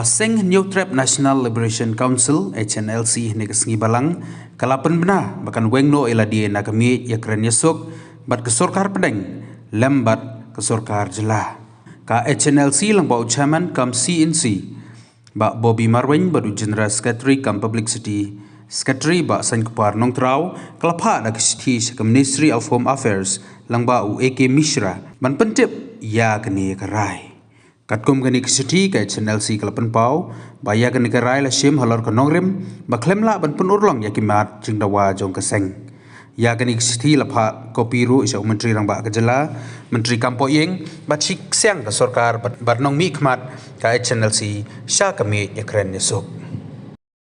Seng New Trap National Liberation Council HNLC ni kesengi balang kalapan bena bahkan wengno ila dia nak kami ya keren yesok bat kesorkar pedeng lembat kesorkar jelah ka HNLC lang bau chairman kam CNC ba Bobby Marwin badu general secretary kam publicity secretary ba san kupar nong trau kalapa dak sthi ke Ministry of Home Affairs lang ba AK Mishra ban pentip ya kini kerai Katkum gani kesiti ke HNLC kelapan pau, baya gani kerai la shim halor ke nongrim, baklem la ban pun urlong yakimat jeng dawa jong keseng. Ya gani kesiti lapa kopiru isya menteri rang ba kejela, menteri kampo yeng, bacik siang ke sorkar bat nong mi kemat ke HNLC sya kami yakren yesuk.